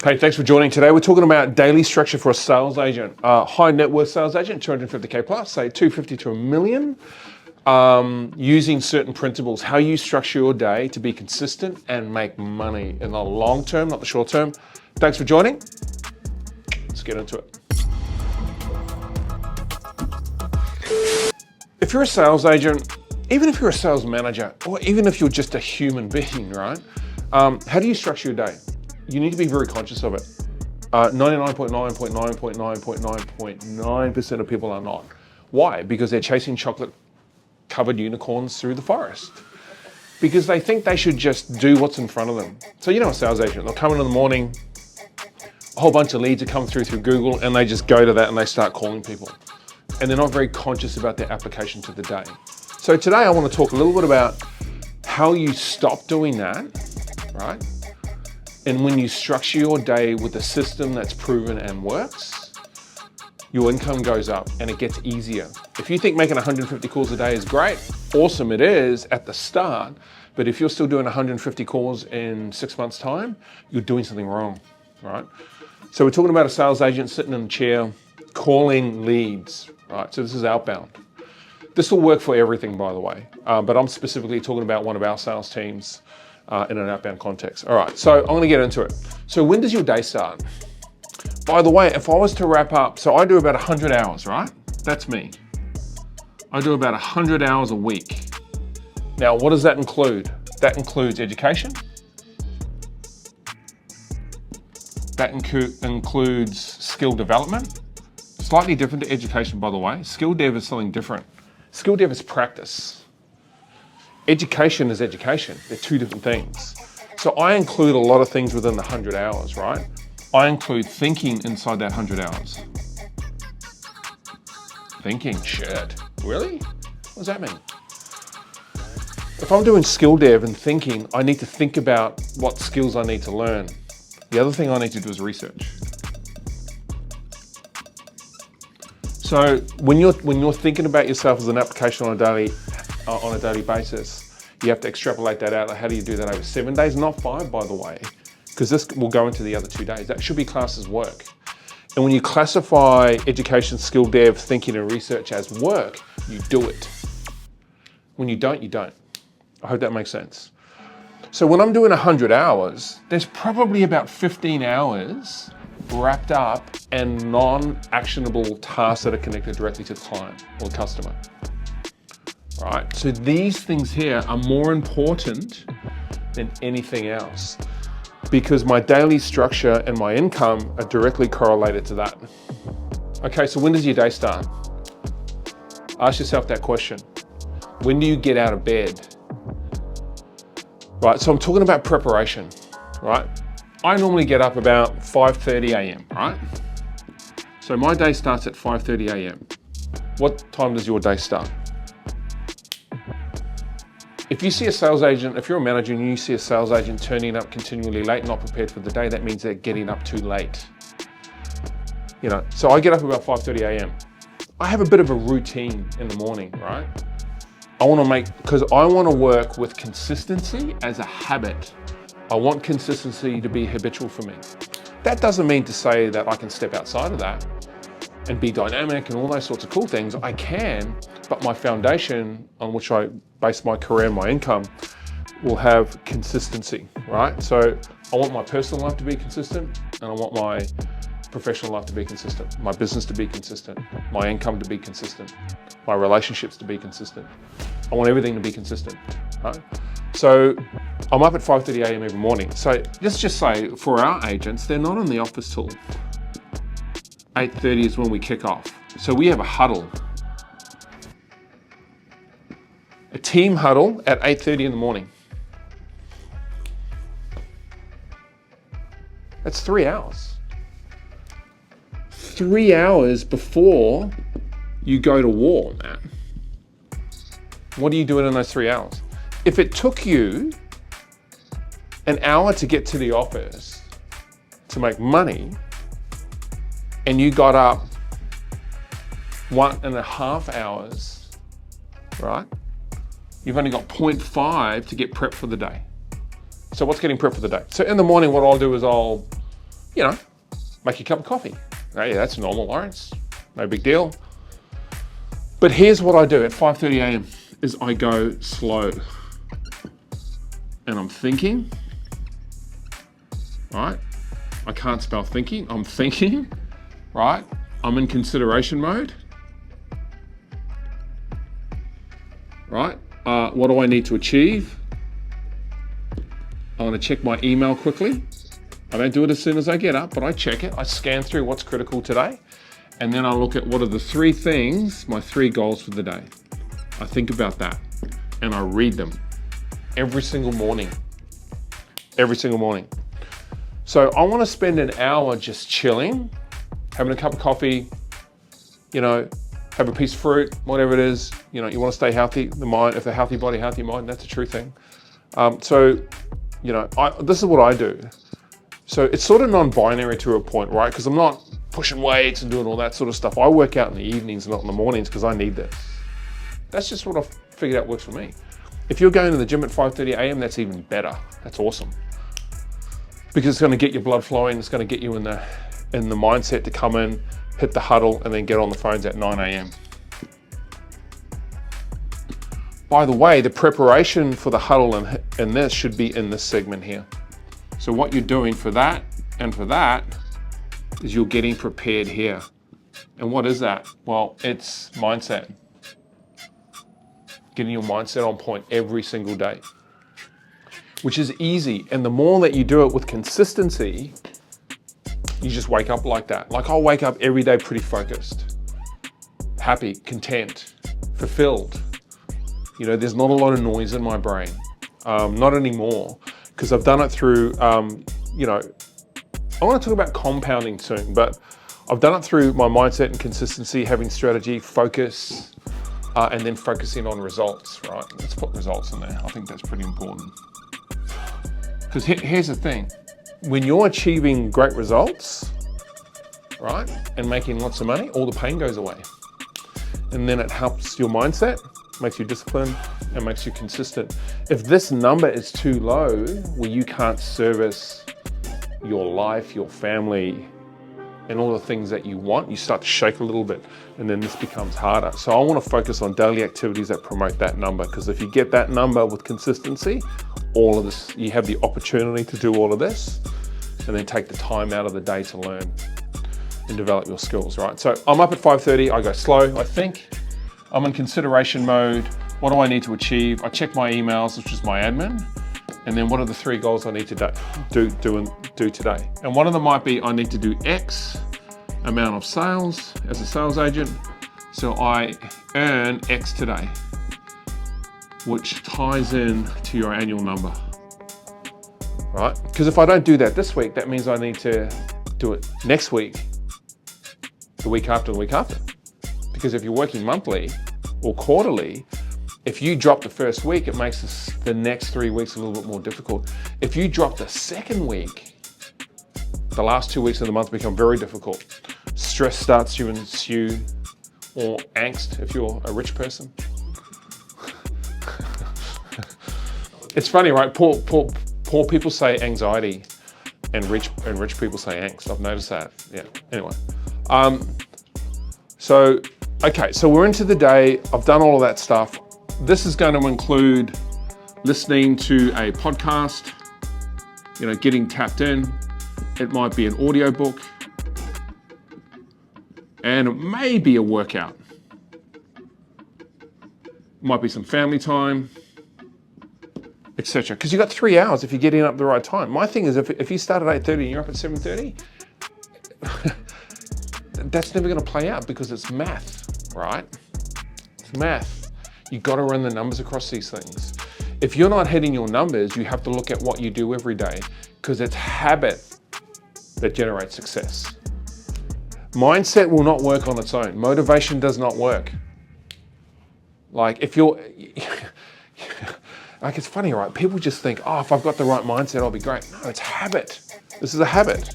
Hey, thanks for joining today. We're talking about daily structure for a sales agent. High net worth sales agent, 250K plus, say 250 to a million, using certain principles, how you structure your day to be consistent and make money in the long term, not the short term. Thanks for joining. Let's get into it. If you're a sales agent, even if you're a sales manager, or even if you're just a human being, right? How do you structure your day? You need to be very conscious of it. 99.9.9.9.9% of people are not. Why? Because they're chasing chocolate-covered unicorns through the forest. Because they think they should just do what's in front of them. So you know a sales agent, they'll come in the morning, a whole bunch of leads are coming through Google, and they just go to that and they start calling people. And they're not very conscious about their application to the day. So today I want to talk a little bit about how you stop doing that, right? And when you structure your day with a system that's proven and works, your income goes up and it gets easier. If you think making 150 calls a day is great, awesome it is at the start, but if you're still doing 150 calls in 6 months' time, you're doing something wrong, right? So we're talking about a sales agent sitting in a chair, calling leads, right? So this is outbound. This will work for everything, by the way, but I'm specifically talking about one of our sales teams in an outbound context. All right, so I'm gonna get into it. So when does your day start? By the way, if I was to wrap up, so I do about 100 hours, right? That's me. I do about 100 hours a week. Now, what does that include? That includes education. That includes skill development. Slightly different to education, by the way. Skill dev is something different. Skill dev is practice. Education is education. They're two different things. So I include a lot of things within the 100 hours, right? I include thinking inside that 100 hours. Thinking, shit, really? What does that mean? If I'm doing skill dev and thinking, I need to think about what skills I need to learn. The other thing I need to do is research. So when you're thinking about yourself as an application on a daily basis, you have to extrapolate that out. Like, how do you do that over 7 days? Not 5, by the way, because this will go into the other 2 days. That should be classed as work. And when you classify education, skill dev, thinking and research as work, you do it. When you don't, you don't. I hope that makes sense. So when I'm doing 100 hours, there's probably about 15 hours wrapped up and non-actionable tasks that are connected directly to the client or the customer. Right, so these things here are more important than anything else because my daily structure and my income are directly correlated to that. Okay, so when does your day start? Ask yourself that question. When do you get out of bed? Right, so I'm talking about preparation, right? I normally get up about 5:30 a.m., right? So my day starts at 5:30 a.m. What time does your day start? If you see a sales agent, if you're a manager and you see a sales agent turning up continually late, not prepared for the day, that means they're getting up too late. You know, so I get up about 5:30 a.m. I have a bit of a routine in the morning, right? Because I want to work with consistency as a habit. I want consistency to be habitual for me. That doesn't mean to say that I can step outside of that and be dynamic and all those sorts of cool things. I can, but my foundation on which I base my career and my income will have consistency, right? So I want my personal life to be consistent and I want my professional life to be consistent, my business to be consistent, my income to be consistent, my relationships to be consistent. I want everything to be consistent, right? So I'm up at 5:30 a.m. every morning. So let's just say for our agents, they're not in the office till 8:30 is when we kick off. So we have a huddle. A team huddle at 8:30 in the morning. That's 3 hours. 3 hours before you go to war, man. What are you doing in those 3 hours? If it took you an hour to get to the office to make money, and you got up 1.5 hours, right? You've only got 0.5 to get prepped for the day. So what's getting prepped for the day? So in the morning, what I'll do is I'll you know, make a cup of coffee. Oh, yeah, that's normal, Lawrence. No big deal. But here's what I do at 5:30 a.m. is I go slow. And I'm thinking, right? I can't spell thinking. I'm thinking, right? I'm in consideration mode, right? What do I need to achieve? I want to check my email quickly. I don't do it as soon as I get up, but I check it. I scan through what's critical today. And then I look at what are the 3 things, my 3 goals for the day. I think about that and I read them every single morning. Every single morning. So I want to spend an hour just chilling, having a cup of coffee, you know, have a piece of fruit, whatever it is. You know, you want to stay healthy. The mind, if a healthy body, healthy mind, that's a true thing. So, you know, this is what I do. So it's sort of non-binary to a point, right? Because I'm not pushing weights and doing all that sort of stuff. I work out in the evenings, not in the mornings, because I need this. That's just what I've figured out works for me. If you're going to the gym at 5:30 a.m., that's even better. That's awesome. Because it's going to get your blood flowing. It's going to get you in the mindset to come in, hit the huddle, and then get on the phones at 9 a.m. By the way, the preparation for the huddle and this should be in this segment here. So what you're doing for that and for that is you're getting prepared here. And what is that? Well, it's mindset. Getting your mindset on point every single day, which is easy. And the more that you do it with consistency, you just wake up like that. Like I'll wake up every day pretty focused, happy, content, fulfilled. You know, there's not a lot of noise in my brain, not anymore, because I've done it through, you know, I want to talk about compounding soon, but I've done it through my mindset and consistency, having strategy, focus, and then focusing on results, right? Let's put results in there. I think that's pretty important. Because here's the thing, when you're achieving great results, right, and making lots of money, all the pain goes away. And then it helps your mindset, makes you disciplined, and makes you consistent. If this number is too low, where you can't service your life, your family, and all the things that you want, you start to shake a little bit, and then this becomes harder. So I want to focus on daily activities that promote that number, because if you get that number with consistency, all of this, you have the opportunity to do all of this, and then take the time out of the day to learn and develop your skills, right? So I'm up at 5:30, I go slow, I think. I'm in consideration mode. What do I need to achieve? I check my emails, which is my admin. And then what are the 3 goals I need to do today? And one of them might be I need to do X amount of sales as a sales agent. So I earn X today, which ties in to your annual number, right? Because if I don't do that this week, that means I need to do it next week, the week after, the week after. Because if you're working monthly or quarterly, if you drop the first week, it makes the next 3 weeks a little bit more difficult. If you drop the second week, the last 2 weeks of the month become very difficult. Stress starts to ensue, or angst if you're a rich person. It's funny, right? Poor people say anxiety, and rich people say angst. I've noticed that. Yeah. Anyway, okay, so we're into the day. I've done all of that stuff. This is going to include listening to a podcast, you know, getting tapped in. It might be an audiobook, and it may be a workout. It might be some family time, etc. Because you've got 3 hours if you're getting up at the right time. My thing is, if you start at 8:30 and you're up at 7:30, that's never going to play out because it's math, right? It's math. You got to run the numbers across these things. If you're not hitting your numbers, you have to look at what you do every day, because it's habit that generates success. Mindset will not work on its own. Motivation does not work. Like if you're, like it's funny, right? People just think, oh, if I've got the right mindset, I'll be great. No, it's habit. This is a habit.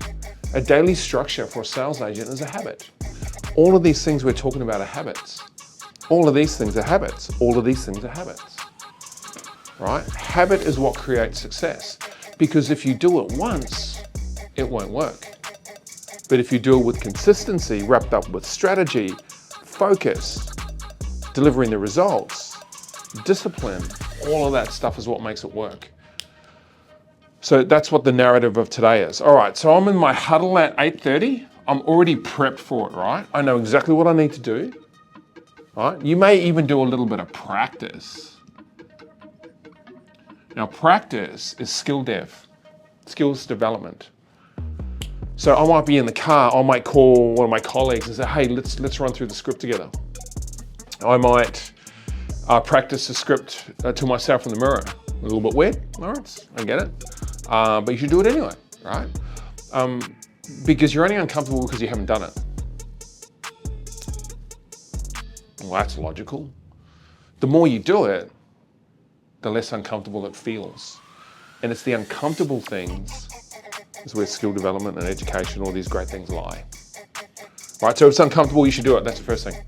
A daily structure for a sales agent is a habit. All of these things we're talking about are habits. All of these things are habits. All of these things are habits, right? Habit is what creates success, because if you do it once, it won't work. But if you do it with consistency, wrapped up with strategy, focus, delivering the results, discipline, all of that stuff is what makes it work. So that's what the narrative of today is. All right, so I'm in my huddle at 8:30. I'm already prepped for it, right? I know exactly what I need to do. All right? You may even do a little bit of practice. Now, practice is skills development. So I might be in the car, I might call one of my colleagues and say, hey, let's run through the script together. I might practice the script to myself in the mirror. A little bit weird, all right, I get it. But you should do it anyway, right? Because you're only uncomfortable because you haven't done it. Well, that's logical. The more you do it, the less uncomfortable it feels. And it's the uncomfortable things is where skill development and education, all these great things lie. Right, so if it's uncomfortable, you should do it. That's the first thing.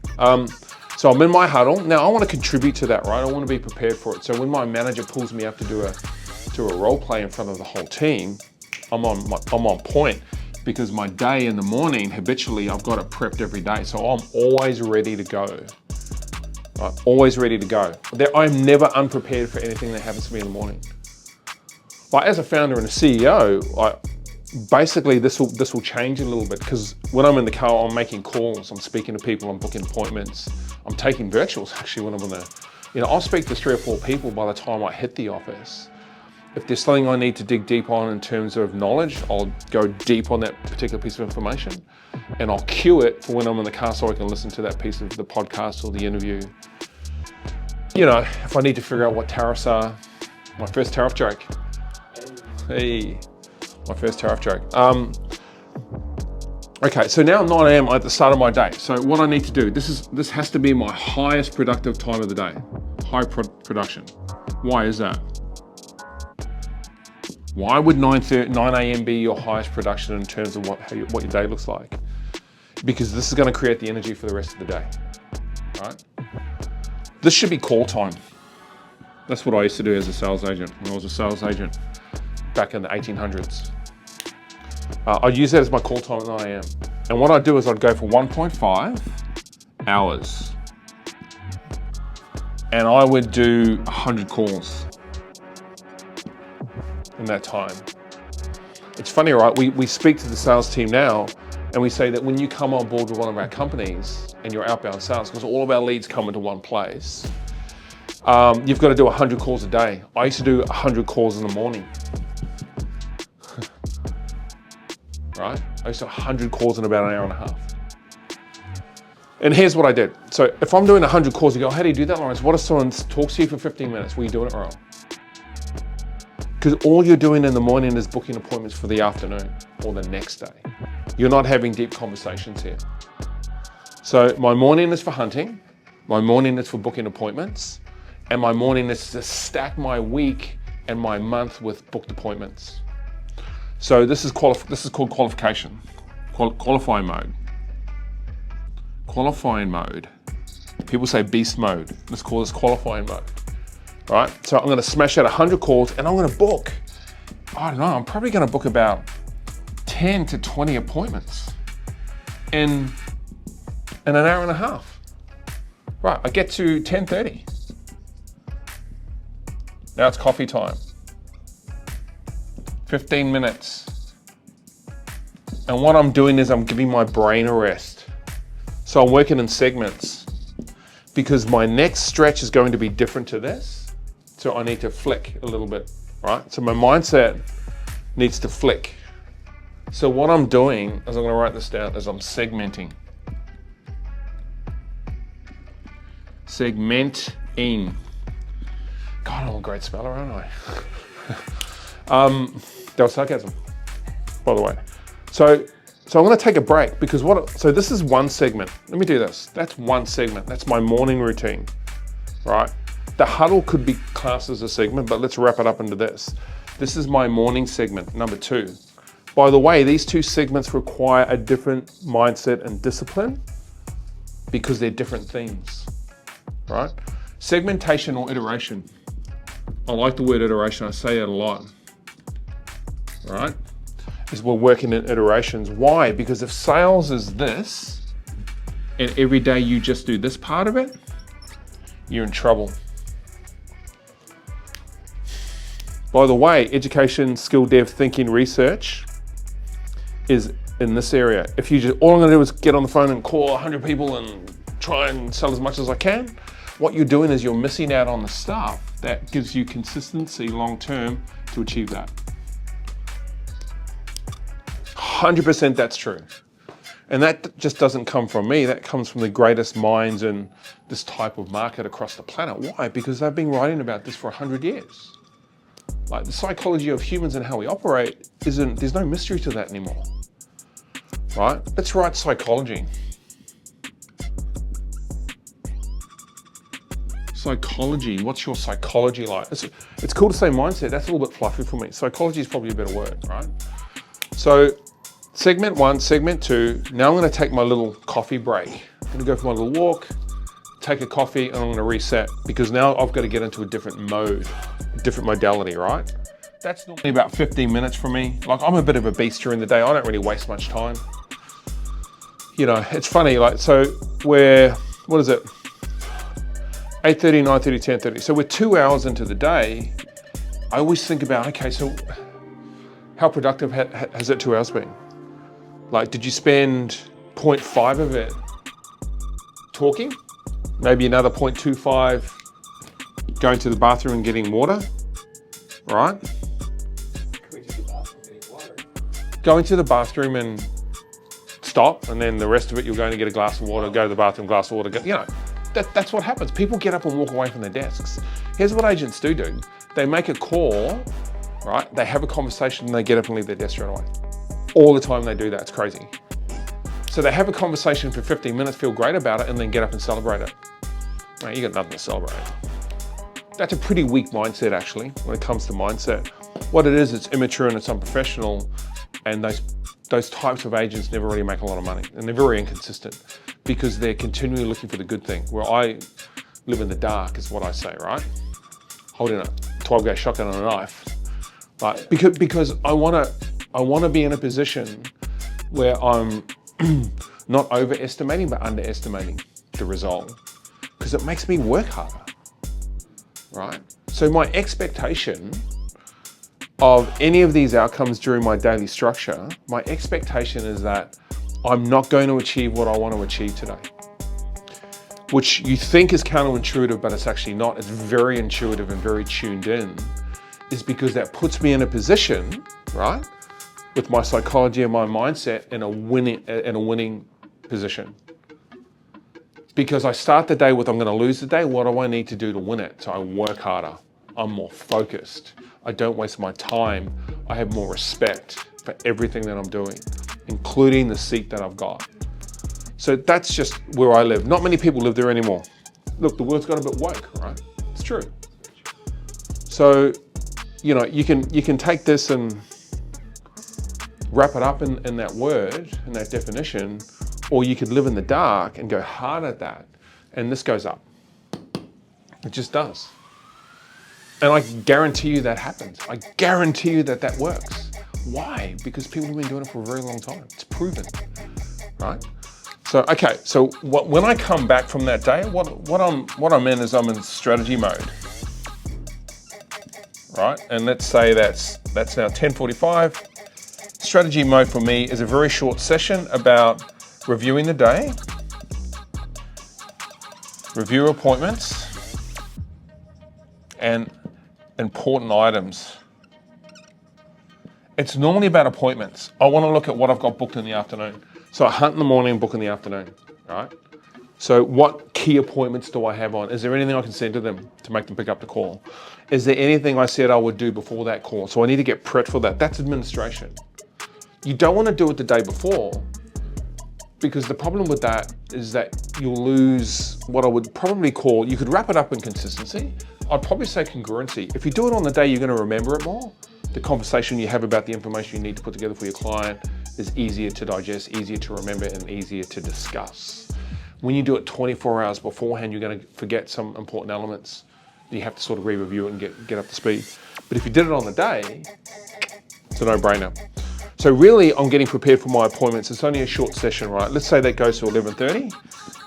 So I'm in my huddle. Now I want to contribute to that, right? I want to be prepared for it. So when my manager pulls me up to do a role play in front of the whole team, I'm on point, because my day in the morning, habitually, I've got it prepped every day. So I'm always ready to go. Right? Always ready to go. I'm never unprepared for anything that happens to me in the morning. Like as a founder and a CEO, basically this will change a little bit, because when I'm in the car, I'm making calls, I'm speaking to people, I'm booking appointments, I'm taking virtuals actually when I'm on the, I'll speak to 3 or 4 people by the time I hit the office. If there's something I need to dig deep on in terms of knowledge, I'll go deep on that particular piece of information, and I'll cue it for when I'm in the car so I can listen to that piece of the podcast or the interview. If I need to figure out what tariffs are, my first tariff joke. Hey, my first tariff joke. Okay, so now 9 a.m. at the start of my day. So what I need to do, this has to be my highest productive time of the day. High production. Why is that? Why would 9 a.m. be your highest production in terms of what your day looks like? Because this is going to create the energy for the rest of the day, right? This should be call time. That's what I used to do as a sales agent when I was a sales agent back in the 1800s. I'd use that as my call time at 9 a.m. And what I'd do is I'd go for 1.5 hours. And I would do 100 calls in that time. It's funny, right? We speak to the sales team now and we say that when you come on board with one of our companies and you're outbound sales, because all of our leads come into one place, you've got to do 100 calls a day. I used to do 100 calls in the morning. Right? I used to do 100 calls in about an hour and a half. And here's what I did. So if I'm doing 100 calls, you go, how do you do that, Lawrence? What if someone talks to you for 15 minutes? Were you doing it wrong? Because all you're doing in the morning is booking appointments for the afternoon or the next day. You're not having deep conversations here. So my morning is for hunting, my morning is for booking appointments, and my morning is to stack my week and my month with booked appointments. So this is called qualification, qualifying mode. Qualifying mode. People say beast mode. Let's call this qualifying mode. Right? So I'm going to smash out 100 calls and I'm going to book, I don't know, I'm probably going to book about 10 to 20 appointments in an hour and a half. Right, I get to 10:30. Now it's coffee time. 15 minutes. And what I'm doing is I'm giving my brain a rest. So I'm working in segments because my next stretch is going to be different to this. So I need to flick a little bit, right? So my mindset needs to flick. So what I'm doing, as I'm going to write this down, is I'm segmenting. Segmenting. God, I'm a great speller, aren't I? That was sarcasm, by the way. So I'm going to take a break because so this is one segment. Let me do this. That's one segment. That's my morning routine, right? The huddle could be classed as a segment, but let's wrap it up into this. This is my morning segment, number 2. By the way, these 2 segments require a different mindset and discipline because they're different themes, right? Segmentation or iteration. I like the word iteration. I say it a lot, right? is we're working in iterations. Why? Because if sales is this, and every day you just do this part of it, you're in trouble. By the way, education, skill dev, thinking, research is in this area. If you just, all I'm gonna do is get on the phone and call 100 people and try and sell as much as I can, what you're doing is you're missing out on the stuff that gives you consistency long-term to achieve that. 100% that's true. And that just doesn't come from me, that comes from the greatest minds in this type of market across the planet. Why? Because they've been writing about this for 100 years. Like the psychology of humans and how we operate there's no mystery to that anymore, right? Let's write psychology. Psychology, what's your psychology like? It's cool to say mindset, that's a little bit fluffy for me. Psychology is probably a better word, right? So segment 1, segment 2, now I'm gonna take my little coffee break. I'm gonna go for my little walk, take a coffee, and I'm gonna reset because now I've got to get into a different mode, a different modality, right? That's normally about 15 minutes for me. Like I'm a bit of a beast during the day, I don't really waste much time. You know, it's funny, like, so what is it? 8:30, 9:30, 10:30. So we're 2 hours into the day. I always think about, okay, so how productive has that 2 hours been? Like, did you spend 0.5 of it talking? Maybe another 0.25 going to the bathroom and getting water, right? Going to the bathroom and stop, and then the rest of it, you're going to get a glass of water, go to the bathroom, glass of water, you know. That's what happens. People get up and walk away from their desks. Here's what agents do. They make a call, right? They have a conversation and they get up and leave their desk straight away. All the time they do that, it's crazy. So they have a conversation for 15 minutes, feel great about it, and then get up and celebrate it. Right, you got nothing to celebrate. That's a pretty weak mindset actually, when it comes to mindset. What it is, it's immature and it's unprofessional, and those types of agents never really make a lot of money, and they're very inconsistent because they're continually looking for the good thing. Where I live in the dark is what I say, right? Holding a 12-gauge shotgun and a knife, like because I wanna be in a position where I'm not overestimating but underestimating the result, because it makes me work harder, right? So my expectation of any of these outcomes during my daily structure, my expectation is that I'm not going to achieve what I want to achieve today. Which you think is counterintuitive, but it's actually not. It's very intuitive and very tuned in, is because that puts me in a position, right, with my psychology and my mindset in a winning position. Because I start the day with, I'm gonna lose the day, what do I need to do to win it? So I work harder, I'm more focused, I don't waste my time, I have more respect for everything that I'm doing, including the seat that I've got. So that's just where I live. Not many people live there anymore. Look, the world's got a bit woke, right? It's true. So, you know, you can take this and wrap it up in that word, in that definition, or you could live in the dark and go hard at that, and this goes up. It just does. And I guarantee you that happens. I guarantee you that works. Why? Because people have been doing it for a very long time. It's proven, right? So, okay, so when I come back from that day, what I'm in is I'm in strategy mode, right? And let's say that's now 10:45. Strategy mode for me is a very short session about reviewing the day, review appointments, and important items. It's normally about appointments. I want to look at what I've got booked in the afternoon. So I hunt in the morning and book in the afternoon, right? So what key appointments do I have on? Is there anything I can send to them to make them pick up the call? Is there anything I said I would do before that call? So I need to get prepped for that. That's administration. You don't want to do it the day before, because the problem with that is that you'll lose what I would probably call, you could wrap it up in consistency. I'd probably say congruency. If you do it on the day, you're going to remember it more. The conversation you have about the information you need to put together for your client is easier to digest, easier to remember, and easier to discuss. When you do it 24 hours beforehand, you're going to forget some important elements. You have to sort of re-review it and get up to speed. But if you did it on the day, it's a no-brainer. So really, I'm getting prepared for my appointments. It's only a short session, right? Let's say that goes to 11:30.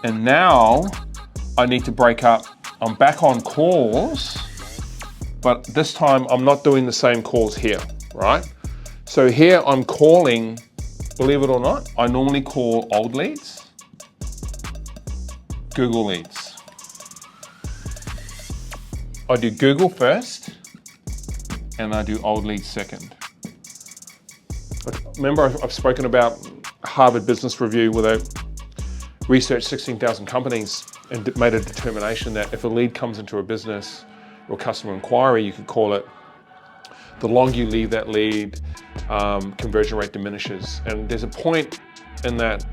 And now I need to break up. I'm back on calls, but this time I'm not doing the same calls here, right? So here I'm calling, believe it or not, I normally call old leads, Google leads. I do Google first, and I do old leads second. Remember, I've spoken about Harvard Business Review where they researched 16,000 companies and made a determination that if a lead comes into a business or customer inquiry, you could call it, the longer you leave that lead, conversion rate diminishes. And there's a point in that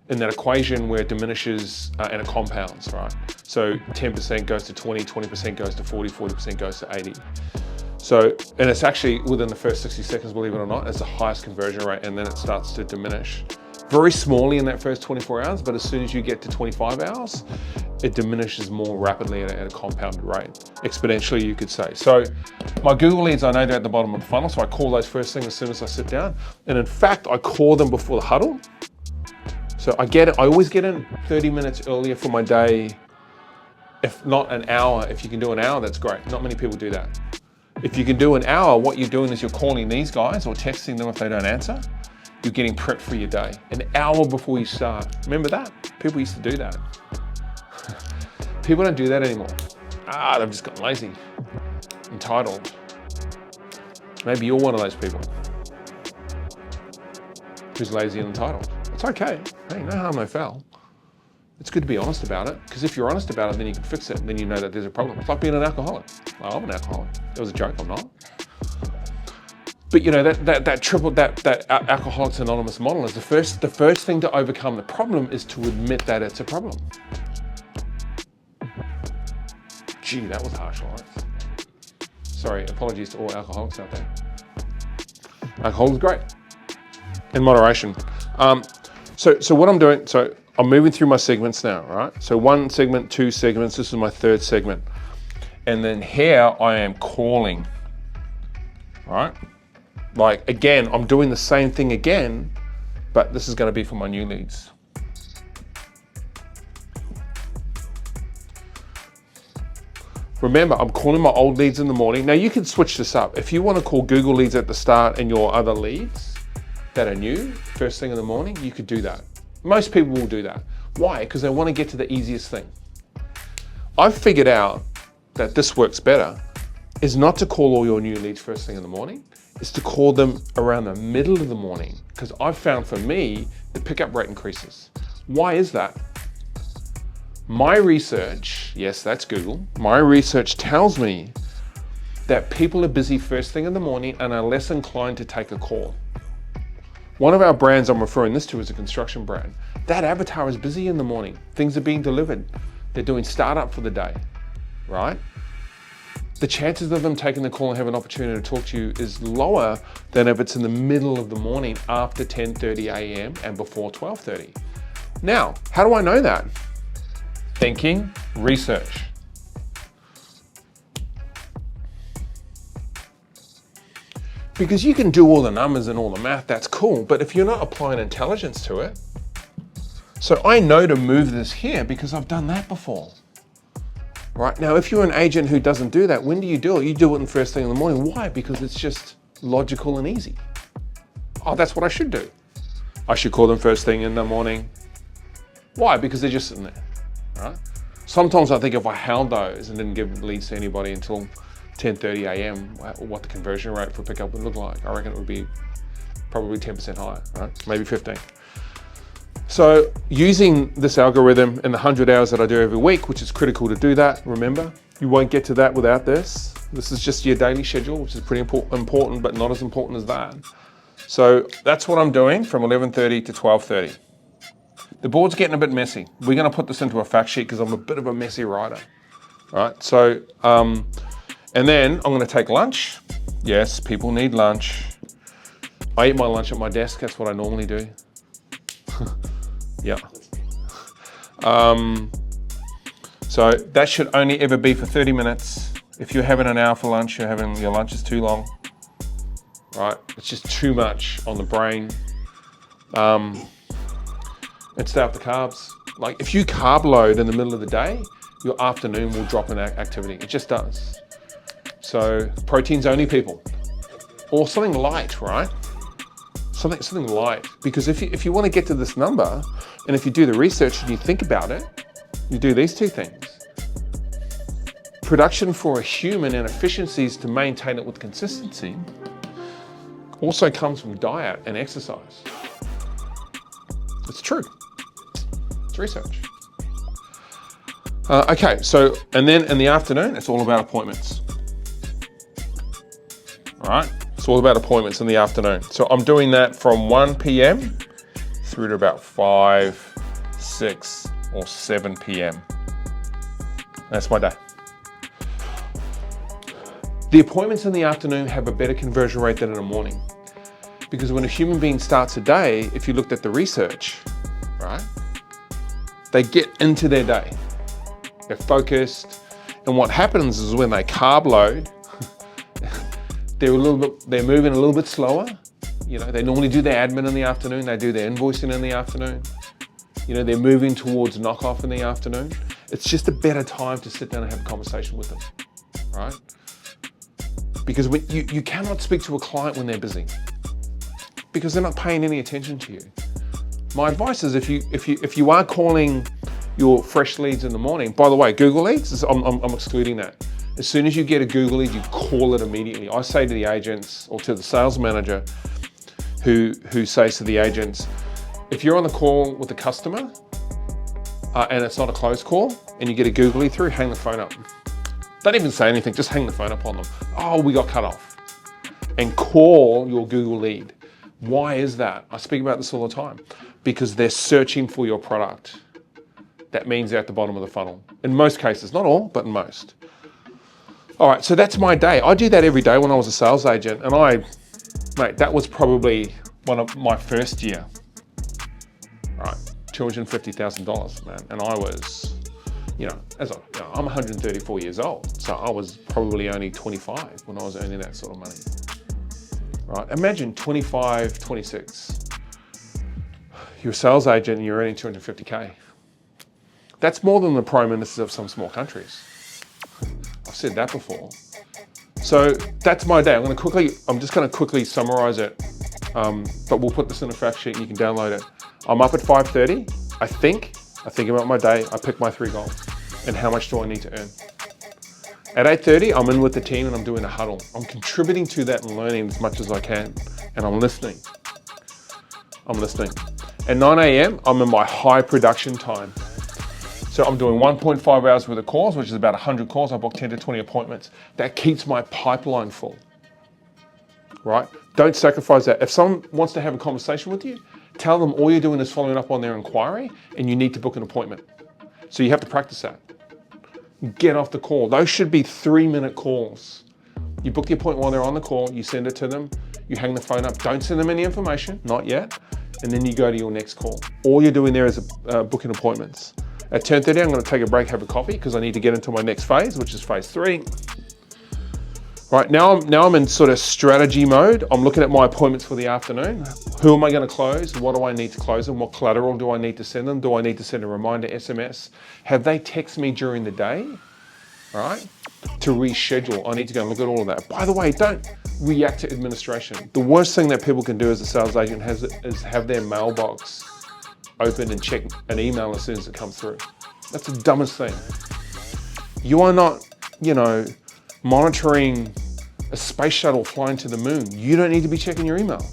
equation where it diminishes and it compounds, right? So 10% goes to 20, 20% goes to 40, 40% goes to 80. So, and it's actually within the first 60 seconds, believe it or not, it's the highest conversion rate, and then it starts to diminish. Very smallly in that first 24 hours, but as soon as you get to 25 hours, it diminishes more rapidly at a compounded rate, exponentially you could say. So my Google leads, I know they're at the bottom of the funnel, so I call those first thing as soon as I sit down. And in fact, I call them before the huddle. So I always get in 30 minutes earlier for my day, if not an hour. If you can do an hour, that's great. Not many people do that. If you can do an hour, what you're doing is you're calling these guys or texting them if they don't answer. You're getting prepped for your day, an hour before you start. Remember that? People used to do that. People don't do that anymore. They've just gotten lazy, entitled. Maybe you're one of those people who's lazy and entitled. It's okay. Hey, no harm, no foul. It's good to be honest about it, because if you're honest about it, then you can fix it, and then you know that there's a problem. It's like being an alcoholic. Well, I'm an alcoholic. It was a joke, I'm not. But you know, that Alcoholics Anonymous model is the first thing to overcome the problem is to admit that it's a problem. Gee, that was harsh, Lawrence. Sorry, apologies to all alcoholics out there. Alcohol is great, in moderation. So what I'm doing, so I'm moving through my segments now, right? So 1 segment, 2 segments, this is my 3rd segment. And then here I am calling, right? Like, again, I'm doing the same thing again, but this is going to be for my new leads. Remember, I'm calling my old leads in the morning. Now you can switch this up. If you want to call Google leads at the start and your other leads that are new, first thing in the morning, you could do that. Most people will do that. Why? Because they want to get to the easiest thing. I've figured out that this works better, is not to call all your new leads first thing in the morning, is to call them around the middle of the morning, because I've found for me, the pickup rate increases. Why is that? My research, yes, that's Google, my research tells me that people are busy first thing in the morning and are less inclined to take a call. One of our brands I'm referring this to is a construction brand. That avatar is busy in the morning. Things are being delivered. They're doing startup for the day, right? The chances of them taking the call and having an opportunity to talk to you is lower than if it's in the middle of the morning after 10:30 a.m. and before 12:30. Now, how do I know that? Thinking, research. Because you can do all the numbers and all the math, that's cool, but if you're not applying intelligence to it, so I know to move this here because I've done that before. Right, now if you're an agent who doesn't do that, when do you do it? You do it in first thing in the morning. Why? Because it's just logical and easy. Oh, that's what I should do. I should call them first thing in the morning. Why? Because they're just sitting there, right? Sometimes I think if I held those and didn't give leads to anybody until 10:30 a.m., what the conversion rate for pickup would look like. I reckon it would be probably 10% higher, right? Maybe 15. So using this algorithm in the 100 hours that I do every week, which is critical to do that, remember, you won't get to that without this. This is just your daily schedule, which is pretty important, but not as important as that. So that's what I'm doing from 11:30 to 12:30. The board's getting a bit messy. We're gonna put this into a fact sheet because I'm a bit of a messy writer, right? So, and then I'm gonna take lunch. Yes, people need lunch. I eat my lunch at my desk, that's what I normally do. Yeah. So that should only ever be for 30 minutes. If you're having an hour for lunch, your lunch is too long, right? It's just too much on the brain. And stay off the carbs. Like if you carb load in the middle of the day, your afternoon will drop in activity. It just does. So proteins only, people, or something light, right? Something light, because if you want to get to this number, and if you do the research and you think about it, you do these two things. Production for a human and efficiencies to maintain it with consistency also comes from diet and exercise. It's true. It's research. Okay, so, and then in the afternoon, it's all about appointments. All right, it's all about appointments in the afternoon. So I'm doing that from 1 p.m. through to about 5, 6, or 7 p.m. That's my day. The appointments in the afternoon have a better conversion rate than in the morning. Because when a human being starts a day, if you looked at the research, right, they get into their day. They're focused. And what happens is when they carb load, they're moving a little bit slower. You know, they normally do their admin in the afternoon. They do their invoicing in the afternoon. You know, they're moving towards knockoff in the afternoon. It's just a better time to sit down and have a conversation with them, right? Because when you cannot speak to a client when they're busy, because they're not paying any attention to you. My advice is if you are calling your fresh leads in the morning, by the way, Google Leads, I'm excluding that. As soon as you get a Google lead, you call it immediately. I say to the agents or to the sales manager who says to the agents, if you're on the call with the customer and it's not a closed call and you get a Google lead through, hang the phone up. Don't even say anything, just hang the phone up on them. Oh, we got cut off. And call your Google lead. Why is that? I speak about this all the time. Because they're searching for your product. That means they're at the bottom of the funnel. In most cases, not all, but in most. All right, so that's my day. I do that every day when I was a sales agent, and mate, that was probably one of my first year. Right, $250,000, man. And I was, you know, I'm 134 years old, so I was probably only 25 when I was earning that sort of money. Right, imagine 25, 26. You're a sales agent and you're earning 250K. That's more than the prime ministers of some small countries. I've said that before. So that's my day. I'm just gonna quickly summarize it, but we'll put this in a fact sheet and you can download it. I'm up at 5:30. I think about my day. I pick my 3 goals and how much do I need to earn. At 8:30, I'm in with the team and I'm doing a huddle. I'm contributing to that and learning as much as I can, and I'm listening. At 9 a.m., I'm in my high production time. So I'm doing 1.5 hours worth of calls, which is about 100 calls. I book 10 to 20 appointments. That keeps my pipeline full, right? Don't sacrifice that. If someone wants to have a conversation with you, tell them all you're doing is following up on their inquiry and you need to book an appointment. So you have to practice that. Get off the call. Those should be 3-minute calls. You book the appointment while they're on the call, you send it to them, you hang the phone up, don't send them any information, not yet, and then you go to your next call. All you're doing there is booking appointments. At 10:30, I'm gonna take a break, have a coffee, because I need to get into my next phase, which is phase 3. Right, now I'm in sort of strategy mode. I'm looking at my appointments for the afternoon. Who am I gonna close? What do I need to close them? What collateral do I need to send them? Do I need to send a reminder SMS? Have they text me during the day, right? To reschedule, I need to go and look at all of that. By the way, don't react to administration. The worst thing that people can do as a sales agent is have their mailbox open and check an email as soon as it comes through. That's the dumbest thing. You are not, monitoring a space shuttle flying to the moon. You don't need to be checking your email.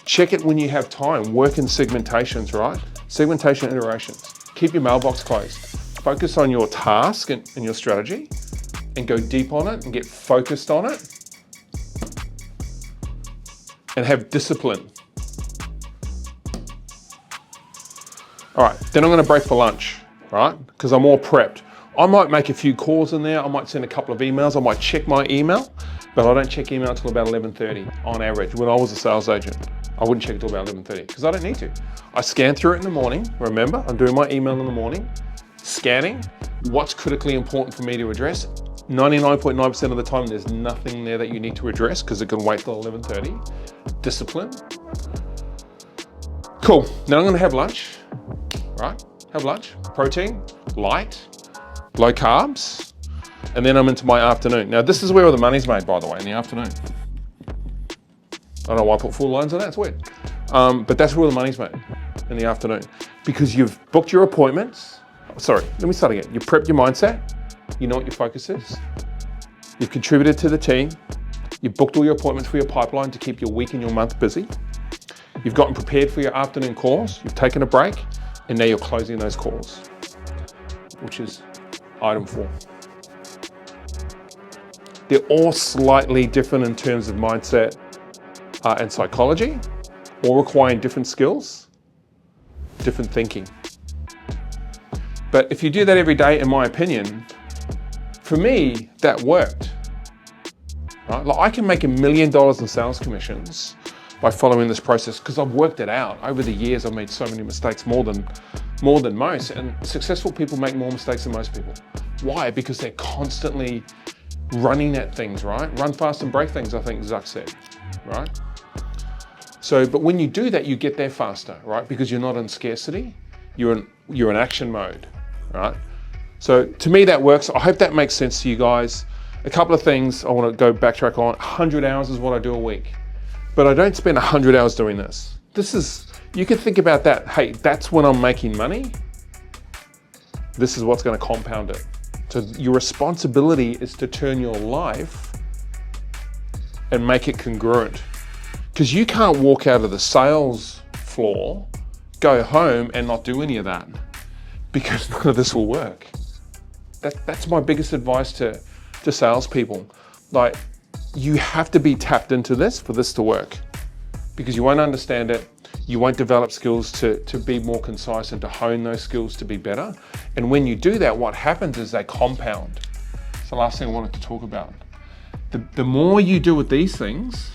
Check it when you have time. Work in segmentations, right? Segmentation iterations. Keep your mailbox closed. Focus on your task and your strategy and go deep on it and get focused on it and have discipline. All right, then I'm gonna break for lunch, right? Because I'm all prepped. I might make a few calls in there. I might send a couple of emails. I might check my email, but I don't check email until about 11:30 on average. When I was a sales agent, I wouldn't check it until about 11:30 because I don't need to. I scan through it in the morning. Remember, I'm doing my email in the morning, scanning what's critically important for me to address, 99.9% of the time, there's nothing there that you need to address because it can wait till 11:30. Discipline. Cool, now I'm gonna have lunch, right? Have lunch, protein, light, low carbs, and then I'm into my afternoon. Now this is where all the money's made, by the way, in the afternoon. I don't know why I put full lines on that, it's weird. But that's where all the money's made, in the afternoon. Because you've booked your appointments. Sorry, let me start again. You prepped your mindset, you know what your focus is. You've contributed to the team. You've booked all your appointments for your pipeline to keep your week and your month busy. You've gotten prepared for your afternoon calls. You've taken a break, and now you're closing those calls, which is item 4. They're all slightly different in terms of mindset and psychology, all requiring different skills, different thinking. But if you do that every day, in my opinion, for me, that worked. Right? Like I can make $1 million in sales commissions by following this process because I've worked it out. Over the years, I've made so many mistakes, more than most, and successful people make more mistakes than most people. Why? Because they're constantly running at things, right? Run fast and break things, I think Zuck said, right? So, but when you do that, you get there faster, right? Because you're not in scarcity, you're in action mode, right? So to me, that works. I hope that makes sense to you guys. A couple of things I want to go backtrack on. 100 hours is what I do a week, but I don't spend 100 hours doing this. You can think about that. Hey, that's when I'm making money. This is what's going to compound it. So your responsibility is to turn your life and make it congruent. Because you can't walk out of the sales floor, go home and not do any of that, because none of this will work. That's my biggest advice to salespeople. Like, you have to be tapped into this for this to work, because you won't understand it. You won't develop skills to be more concise and to hone those skills to be better. And when you do that, what happens is they compound. It's the last thing I wanted to talk about. The more you do with these things,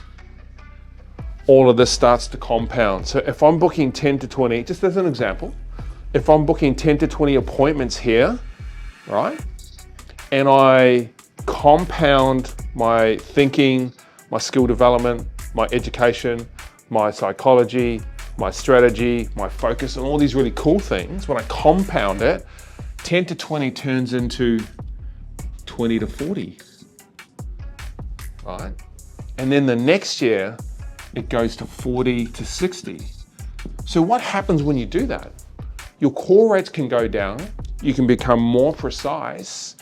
all of this starts to compound. So if I'm booking 10 to 20, just as an example, if I'm booking 10 to 20 appointments here, right? And I compound my thinking, my skill development, my education, my psychology, my strategy, my focus, and all these really cool things, when I compound it, 10 to 20 turns into 20 to 40, right? And then the next year, it goes to 40 to 60. So what happens when you do that? Your call rates can go down, you can become more precise,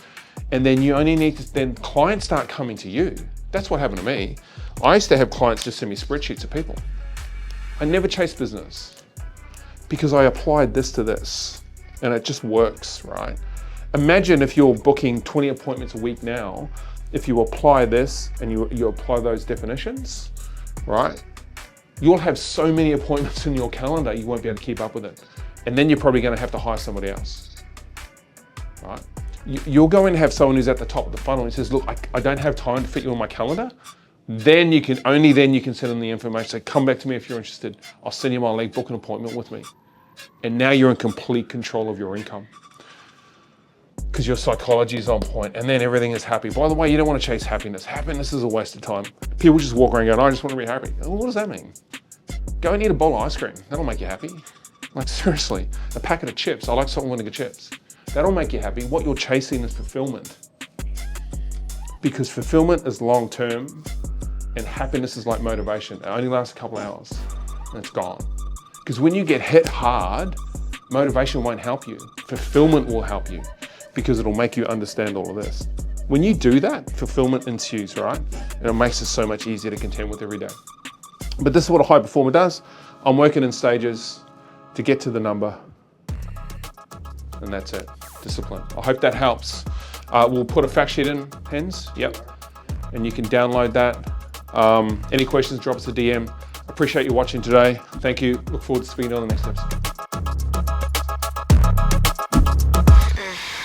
and then you only need to, then clients start coming to you. That's what happened to me. I used to have clients just send me spreadsheets of people. I never chased business because I applied this to this, and it just works, right? Imagine if you're booking 20 appointments a week now, if you apply this and you apply those definitions, right? You'll have so many appointments in your calendar, you won't be able to keep up with it. And then you're probably going to have to hire somebody else, right? You're going to have someone who's at the top of the funnel and says, look, I don't have time to fit you on my calendar. Then you can send them the information. Say, come back to me if you're interested. I'll send you my link, book an appointment with me. And now you're in complete control of your income because your psychology is on point, and then everything is happy. By the way, you don't want to chase happiness. Happiness is a waste of time. People just walk around going, I just want to be happy. Well, what does that mean? Go and eat a bowl of ice cream. That'll make you happy. Like, seriously, a packet of chips. I like salt and vinegar chips. That'll make you happy. What you're chasing is fulfillment, because fulfillment is long-term and happiness is like motivation. It only lasts a couple of hours and it's gone. Because when you get hit hard, motivation won't help you. Fulfillment will help you because it'll make you understand all of this. When you do that, fulfillment ensues, right? And it makes it so much easier to contend with every day. But this is what a high performer does. I'm working in stages to get to the number, and that's it. Discipline. I hope that helps. We'll put a fact sheet in, Hens. Yep. And you can download that. Any questions, drop us a DM. Appreciate you watching today. Thank you. Look forward to speaking on the next episode.